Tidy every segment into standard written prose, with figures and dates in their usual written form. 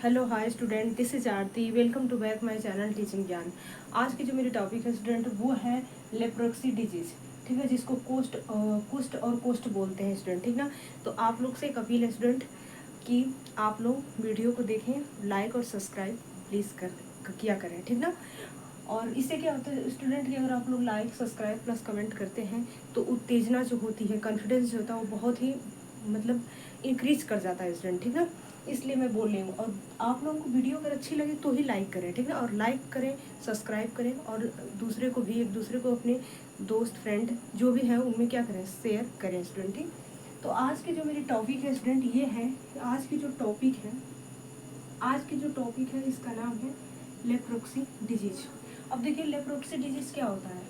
Hello hi student, this is Aarti. Welcome to back my channel teaching Gyan. आज की जो मेरी टॉपिक है स्टूडेंट वो है लेप्रोक्सी डिजीज। ठीक है, जिसको कुष्ठ और कोष्ठ बोलते हैं स्टूडेंट। ठीक ना, तो आप लोग से एक अपील है स्टूडेंट कि आप लोग वीडियो को देखें, लाइक और सब्सक्राइब प्लीज़ किया करें। ठीक ना, और इससे क्या होता है स्टूडेंट कि अगर आप लोग लाइक सब्सक्राइब प्लस कमेंट करते हैं तो उत्तेजना जो होती है, कॉन्फिडेंस जो होता है वो बहुत ही मतलब इंक्रीज कर जाता है स्टूडेंट। ठीक ना, इसलिए मैं बोल रही हूँ। और आप लोगों को वीडियो अगर अच्छी लगे तो ही लाइक करें। ठीक है, और लाइक करें, सब्सक्राइब करें और दूसरे को भी, एक दूसरे को अपने दोस्त फ्रेंड जो भी है उनमें क्या करें, शेयर करें स्टूडेंट। ठीक, तो आज की जो मेरी टॉपिक है स्टूडेंट ये है, आज की जो टॉपिक है इसका नाम है लेप्रोक्सी डिजीज। अब देखिए लेप्रोक्सी डिजीज क्या होता है।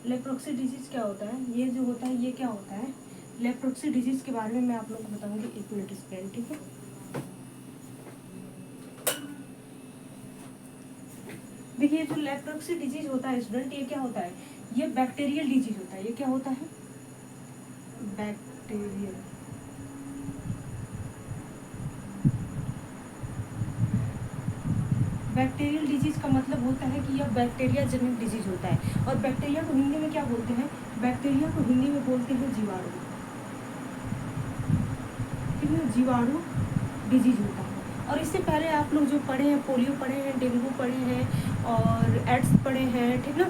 लेप्रोक्सी डिजीज क्या होता है, ये जो होता है ये क्या होता है। लेप्रोक्सी डिजीज के बारे में मैं आप लोगों को बताऊंगी। एक मिनट स्टूडेंट। ठीक है, देखिए जो लेप्रोक्सी डिजीज होता है स्टूडेंट, ये क्या होता है, ये बैक्टीरियल डिजीज होता है। ये क्या होता है, बैक्टीरियल। बैक्टीरियल डिजीज का मतलब होता है कि यह बैक्टीरिया जनित डिजीज होता है। और बैक्टीरिया को हिंदी में क्या बोलते हैं, बैक्टीरिया को हिंदी में बोलते हैं जीवाणु। ठीक है, जीवाणु डिजीज होता है। और इससे पहले आप लोग जो पढ़े हैं, पोलियो पढ़े हैं, डेंगू पढ़े हैं और एड्स पढ़े हैं। ठीक ना,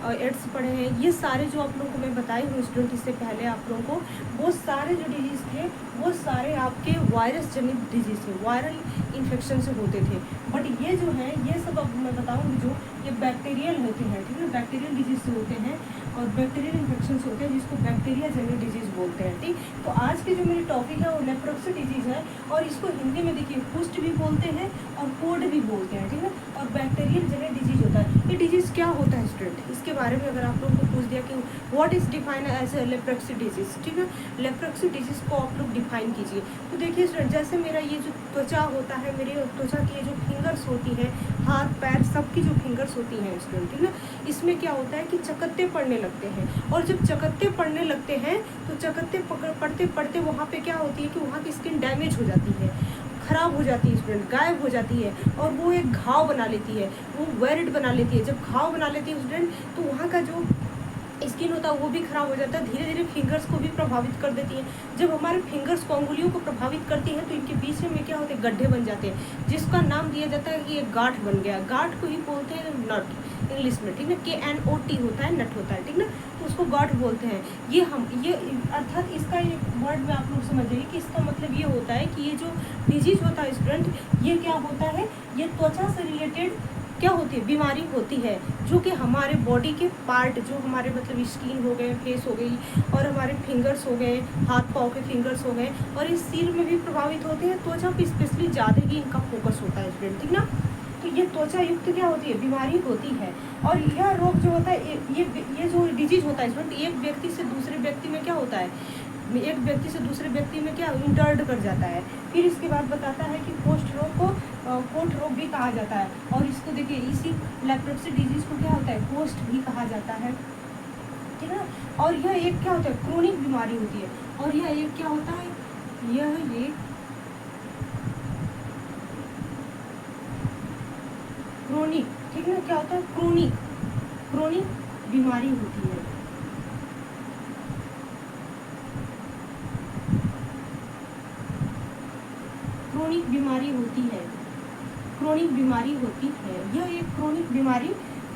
और एड्स पढ़े हैं, ये सारे जो आप लोगों को मैं बताई हूँ स्टूडेंट इससे पहले आप लोगों को, वो सारे जो डिजीज थे वो सारे आपके वायरस जनित डिजीज थे, वायरल इन्फेक्शन से होते थे। बट ये जो है ये सब अब मैं बताऊँगी जो ये बैक्टीरियल होते हैं। ठीक है, बैक्टीरियल डिजीज से होते हैं और बैक्टीरियल इन्फेक्शन से होते हैं, जिसको बैक्टीरिया जनित डिजीज बोलते हैं। ठीक, तो आज की जो मेरी टॉपिक है वो लेप्रोक्सी डिजीज है। और इसको हिंदी में देखिए कुष्ठ भी बोलते हैं और कोड भी बोलते हैं। ठीक है, और बैक्टीरियल जनित डिजीज होता है। ये डिजीज क्या होता है स्टूडेंट, इसके बारे में अगर आप लोगों को पूछ दिया कि what is define as leprosy disease. ठीक है, लेप्रोक्सी डिजीज को आप लोग डिफाइन कीजिए। तो देखिए स्टूडेंट, जैसे मेरा ये जो त्वचा होता है, मेरी त्वचा की ये जो फिंगर्स होती है, हाथ पैर सबकी जो फिंगर्स होती हैं स्टूडेंट, ठीक ना, इसमें क्या होता है कि चकत्ते पड़ने लगते हैं। और जब चकत्ते पड़ने लगते हैं तो चकत्ते पड़ते पड़ते वहाँ पे क्या होती है कि वहाँ की स्किन डैमेज हो जाती है, खराब हो जाती है स्टूडेंट, गायब हो जाती है और वो एक घाव बना लेती है, वो वेरिड बना लेती है। जब घाव बना लेती है स्टूडेंट तो वहाँ का जो स्किन होता है वो भी खराब हो जाता है, धीरे धीरे फिंगर्स को भी प्रभावित कर देती है। जब हमारे फिंगर्स को, अंगुलियों को प्रभावित करती है तो इनके बीच में क्या होते हैं, गड्ढे बन जाते हैं, जिसका नाम दिया जाता है कि ये गांठ बन गया। गांठ को ही बोलते हैं नट इंग्लिश में। ठीक ना, KNOT होता है, नट होता है। ठीक ना, तो उसको गांठ बोलते हैं। ये अर्थात इसका एक वर्ड में आप लोग समझ जाइए कि इसका मतलब ये होता है कि ये जो डिजीज होता है स्टूडेंट, ये क्या होता है, ये त्वचा से रिलेटेड क्या होती है, बीमारी होती है, जो कि हमारे बॉडी के पार्ट, जो हमारे मतलब स्किन हो गए, फेस हो गई और हमारे फिंगर्स हो गए, हाथ पाँव के फिंगर्स हो गए और इस सिर में भी प्रभावित होते हैं। त्वचा पे स्पेशली ज़्यादा ही इनका फोकस होता है स्टूडेंट। ठीक ना, तो ये त्वचा युक्त क्या होती है, बीमारी होती है। और यह रोग जो होता है, ये जो डिजीज होता है स्टूडेंट, एक व्यक्ति से दूसरे व्यक्ति में क्या होता है, एक व्यक्ति से दूसरे व्यक्ति में क्या इंटर्ड कर जाता है। फिर इसके बाद बताता है कि कोष्ठ रोग को कोष्ठ रोग भी कहा जाता है। और इसको देखिए, इसी लेप्रोक्सी डिजीज को क्या होता है, कोष्ठ भी कहा जाता है। ठीक है, और यह एक क्या होता है, क्रोनिक बीमारी होती है। और यह एक क्या होता है, यह एक क्रोनिक, ठीक है, क्या होता है, क्रोनिक बीमारी होती है। क्रोनिक बीमारी होती है, क्रोनिक बीमारी होती है, यह एक क्रोनिक बीमारी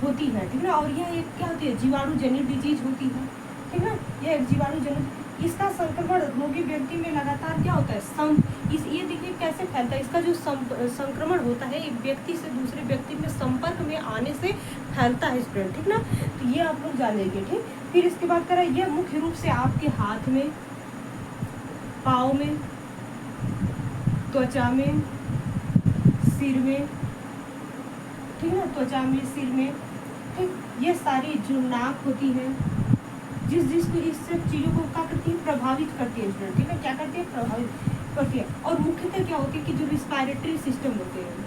होती है। ठीक है, और यह एक क्या होती है, जीवाणु जनित डिजीज होती है। ठीक है, यह एक जीवाणु जनित, इसका संक्रमण रोगी व्यक्ति में लगातार क्या होता है, ये देखिए कैसे फैलता है। इसका जो संक्रमण होता है एक व्यक्ति से दूसरे व्यक्ति में संपर्क में आने से फैलता है स्टूडेंट। ठीक ना, तो ये आप लोग जानेंगे। ठीक, फिर इसके बाद करा, यह मुख्य रूप से आपके हाथ में, पाँव में, त्वचा में, सिर में, ठीक है, त्वचा में, सिर में, ठीक, ये सारी जो नाक होती है, जिसको इस सब चीज़ों को क्या करती है, प्रभावित करती है स्टूडेंट। ठीक है, क्या करती है, प्रभावित करती है। और मुख्यतः क्या होती है कि जो रिस्पायरेटरी सिस्टम होते हैं,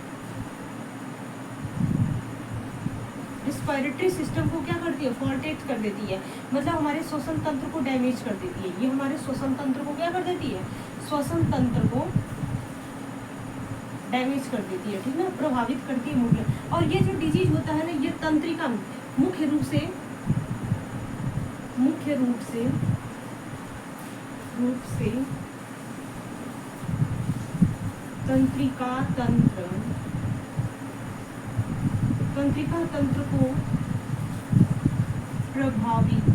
रिस्पायरेटरी सिस्टम को क्या करती है, फॉल्टेज कर देती है, मतलब हमारे श्वसन तंत्र को डैमेज कर देती है। ये हमारे श्वसन तंत्र को क्या कर देती है, श्वसन तंत्र को डैमेज कर देती है, ठीक ना, प्रभावित करती है मुख्य। और ये जो डिजीज होता है ना, ये तंत्रिका मुख्य रूप से तंत्रिका तंत्र को प्रभावित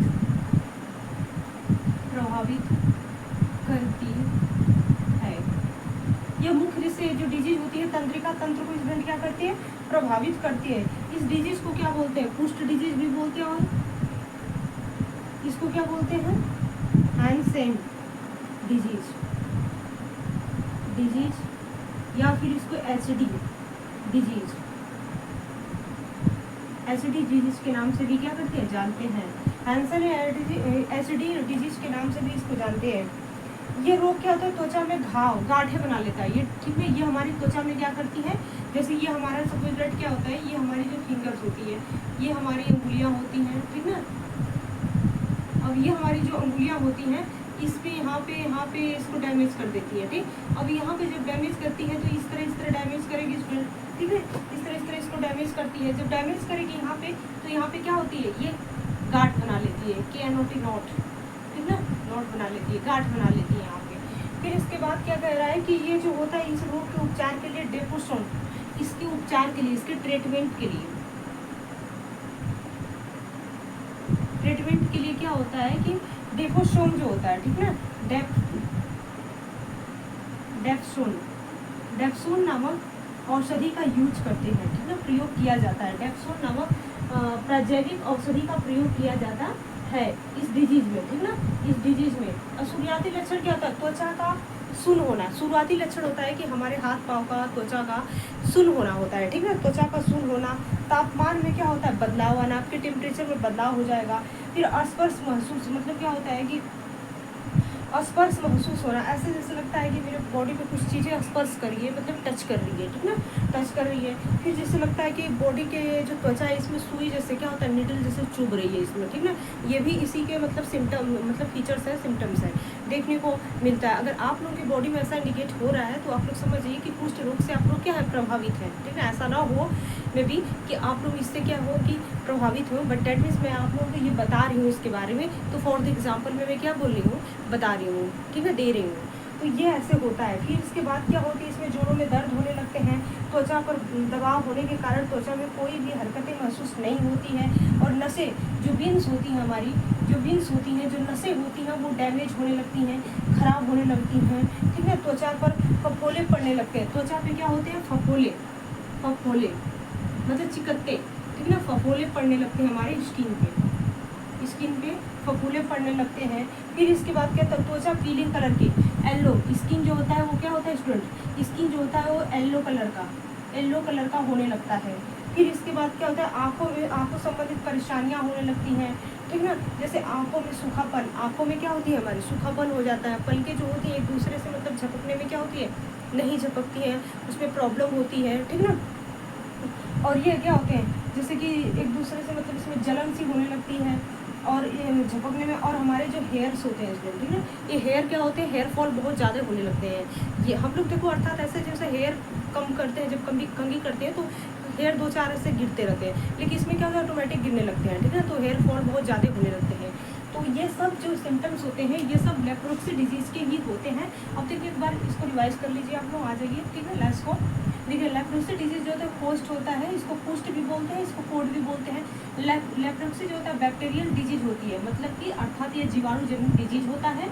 करती है। यह मुख्य से जो डिजीज होती है तंत्रिका तंत्र को स्टूडेंट क्या करती है, प्रभावित करती है। इस डिजीज को क्या बोलते हैं, कुष्ठ डिजीज भी बोलते हैं, और इसको क्या बोलते हैं, हैंसेन डिजीज या फिर इसको एचडी डिजीज के नाम से भी क्या करते हैं, जानते हैं। हैंसेन एचडी डिजीज के नाम से भी इसको जानते हैं। ये रोग क्या होता है, त्वचा में गाढ़े बना लेता है ये, ठीक है। ये हमारी त्वचा में क्या करती है, जैसे ये हमारा सपोज दैट क्या होता है, ये हमारी जो फिंगर्स होती है, ये हमारी उंगलियां होती हैं, ठीक ना। अब ये हमारी जो उंगलियां होती हैं, इस पे यहाँ पे इसको डैमेज कर देती है, ठीक। अब यहाँ पे जब डैमेज करती है तो इस तरह डैमेज करेगी स्टूडेंट, ठीक है। इस तरह इसको डैमेज करती है। जब डैमेज करेगी यहाँ पे, तो यहाँ पे क्या होती है, ये गांठ बना लेती है, KNOT नॉट, ठीक ना, नॉट बना लेती है, गांठ बना लेती है यहाँ पे। फिर इसके बाद क्या कह रहा है कि ये जो होता है, इस रोग के उपचार के लिए डेपोसोन, इसके उपचार के लिए, इसके ट्रीटमेंट के लिए क्या होता है कि डेपोसोन जो होता है, ठीक ना, डेप्सोन नामक औषधि का यूज करते हैं, ठीक ना, प्रयोग किया जाता है। डेप्सोन नामक प्राजैविक औषधि का प्रयोग किया जाता है इस डिजीज में, ठीक ना, इस डिजीज में। और शुरुआती लक्षण क्या होता है, त्वचा का सुन्न होना। शुरुआती लक्षण होता है कि हमारे हाथ पाँव का, त्वचा का सुन्न होना होता है, ठीक है, त्वचा का सुन्न होना। तापमान में क्या होता है, बदलाव आना, आपके टेम्परेचर में बदलाव हो जाएगा। फिर स्पर्श महसूस, मतलब क्या होता है कि स्पर्श महसूस होना, ऐसे जैसे लगता है कि मेरे बॉडी पे कुछ चीज़ें स्पर्श कर रही है, मतलब टच कर रही है, ठीक ना, टच कर रही है। फिर जैसे लगता है कि बॉडी के जो त्वचा है, इसमें सुई जैसे क्या होता है, निडल जैसे चुभ रही है इसमें, ठीक ना। ये भी इसी के मतलब सिम्टम, मतलब फीचर्स है, सिम्टम्स है, देखने को मिलता है। अगर आप लोगों की बॉडी में ऐसा इंडिकेट हो रहा है तो आप लोग समझिए कि कुष्ठ रोग से आप लोग क्या है, प्रभावित हैं, ठीक है। ऐसा ना हो में भी कि आप लोग इससे क्या हो कि प्रभावित हो, बट डेट मीन्स मैं आप लोगों को ये बता रही हूँ इसके बारे में, तो फॉर द एग्जाम्पल में मैं क्या बोल रही हूँ, बता रही हूँ, ठीक है, दे रही हूँ। तो ये ऐसे होता है। फिर इसके बाद क्या होती है, इसमें जोड़ों में दर्द होने लगते हैं, त्वचा पर दबाव होने के कारण त्वचा में कोई भी हरकतें महसूस नहीं होती हैं, और नसें जो विंस होती हैं, हमारी जो विंस होती हैं, जो नसें होती हैं, वो डैमेज होने लगती हैं, खराब होने लगती हैं, ठीक है। त्वचा पर फफोले पड़ने लगते हैं। त्वचा पे क्या होते हैं, फफोले मतलब चिकत्ते, ठीक है ना, फफोले पड़ने लगते हैं हमारे स्किन पे फफूले पड़ने लगते हैं। फिर इसके बाद क्या, त्वचा पीले कलर की, येलो स्किन जो होता है वो क्या होता है स्टूडेंट, स्किन जो होता है वो येलो कलर का होने लगता है। फिर इसके बाद क्या होता है, आंखों संबंधित परेशानियां होने लगती हैं, ठीक ना, जैसे आंखों में सूखापन, आंखों में क्या होती है हमारी, सूखापन हो जाता है। पलकें जो होती है एक दूसरे से मतलब झपकने में क्या होती है, नहीं झपकती है, उसमें प्रॉब्लम होती है, ठीक ना। और ये क्या होते हैं, जैसे कि एक दूसरे से मतलब इसमें जलन सी होने लगती है, और ये झपकने में। और हमारे जो हेयर्स होते हैं इसमें, ठीक है, ये हेयर क्या होते हैं, हेयर फॉल बहुत ज़्यादा होने लगते हैं। ये हम लोग देखो, अर्थात ऐसे जैसे हेयर कम करते हैं, जब कंघी करते हैं तो हेयर 2-4 ऐसे गिरते रहते हैं, लेकिन इसमें क्या होता है, ऑटोमेटिक गिरने लगते हैं, ठीक है, तो हेयर फॉल बहुत ज़्यादा होने लगते हैं। तो ये सब जो सिम्टम्स होते हैं, ये सब लेप्रोसी डिजीज़ के ही होते हैं। अब देखिए एक बार इसको रिवाइज कर लीजिए आप लोग, आ जाइए, ठीक है, लास्ट को देखिए। लेप्रोसी डिजीज जो होता है पोस्ट होता है, इसको पोस्ट भी बोलते हैं, इसको कोड भी बोलते हैं। लेप्रोसी जो होता है बैक्टीरियल डिजीज होती है, मतलब कि अर्थात ये जीवाणु जनित डिजीज होता है,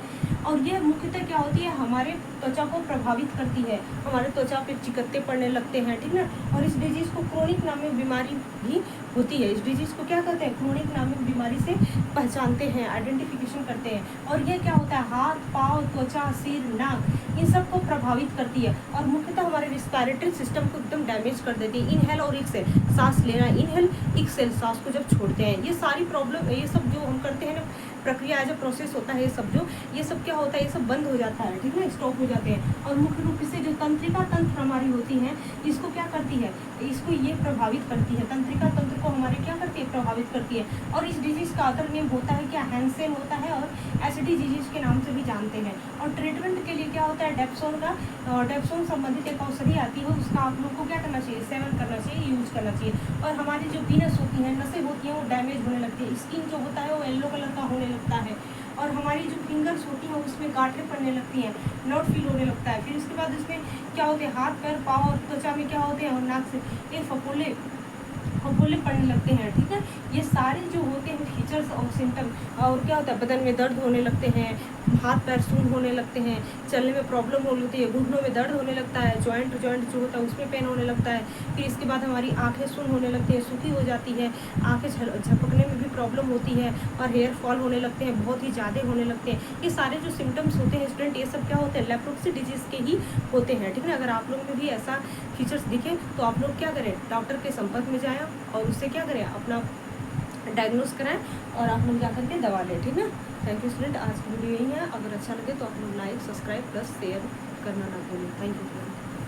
और ये मुख्यतः क्या होती है, हमारे त्वचा को प्रभावित करती है, हमारे त्वचा पे चिकत्ते पड़ने लगते हैं, ठीक है। और इस डिजीज को क्रोनिक नामक बीमारी भी होती है। इस डिजीज को क्या कहते हैं, क्रोनिक नामक बीमारी से पहचानते हैं, आइडेंटिफिकेशन करते हैं। और ये क्या होता है, हाथ पाँव, त्वचा, सिर, नाक, इन सब को प्रभावित करती है, और मुख्यतः हमारे रिस्पायरेटरी सिस्टम को एकदम डैमेज कर देती है। इनहेल और एक्सेल, सांस लेना, इनहेल एक्सेल, सांस को जब छोड़ते हैं, ये सारी प्रॉब्लम, ये सब जो हम करते हैं ना, प्रक्रिया जो प्रोसेस होता है, ये सब क्या होता है, ये सब बंद हो जाता है, ठीक है, स्टॉप हो जाते हैं। और मुख्य रूप से जो तंत्रिका तंत्र हमारी होती है, इसको क्या करती है, इसको ये प्रभावित करती है, तंत्रिका तंत्र को हमारे क्या करती है, प्रभावित करती है। और इस डिजीज का अदर नेम होता है क्या, हैंसेन होता है, और एचडी डिजीज के नाम से भी जानते हैं। और ट्रीटमेंट के लिए क्या होता है, डेप्सोन संबंधित एक औषधि आती है, उसका आप लोग को क्या करना चाहिए, सेवन करना चाहिए, यूज करना चाहिए। और हमारी जो वीनस होती है, नसें होती हैं, वो डैमेज होने लगती है, स्किन जो होता है वो येलो कलर का होने लगता है, और हमारी जो फिंगर्स होती हैं उसमें गांठें पड़ने लगती हैं, नॉट फील होने लगता है। फिर उसके बाद इसमें क्या होते हैं, हाथ पैर पाँव और त्वचा में क्या होते हैं, और नाक से ये फफोले पड़ने लगते हैं, ठीक है। ये सारे जो होते हैं फीचर्स और सिम्टम, और क्या होता है, बदन में दर्द होने लगते हैं, हाथ पैर सून होने लगते हैं, चलने में प्रॉब्लम होती है, घुटनों में दर्द होने लगता है, जॉइंट जो होता है उसमें पेन होने लगता है। फिर इसके बाद हमारी आंखें सुन होने लगती हैं, सूखी हो जाती है, आंखें झपकने में भी प्रॉब्लम होती है, और हेयर फॉल होने लगते हैं, बहुत ही ज़्यादा होने लगते हैं। ये सारे जो सिम्टम्स होते हैं स्टूडेंट, ये सब क्या होते हैं, लेप्रोप्सी डिजीज़ के ही होते हैं, ठीक है। अगर आप लोग में भी ऐसा फीचर्स दिखे तो आप लोग क्या करें, डॉक्टर के संपर्क में जाएं और उससे क्या करें, अपना डायग्नोस कराएं और आप लोग जाकर के दवा लें, ठीक है। थैंक यू स्टूडेंट, आज की वीडियो यही है। अगर अच्छा लगे तो आप लोग लाइक, सब्सक्राइब प्लस शेयर करना ना भूलें। Thank you student.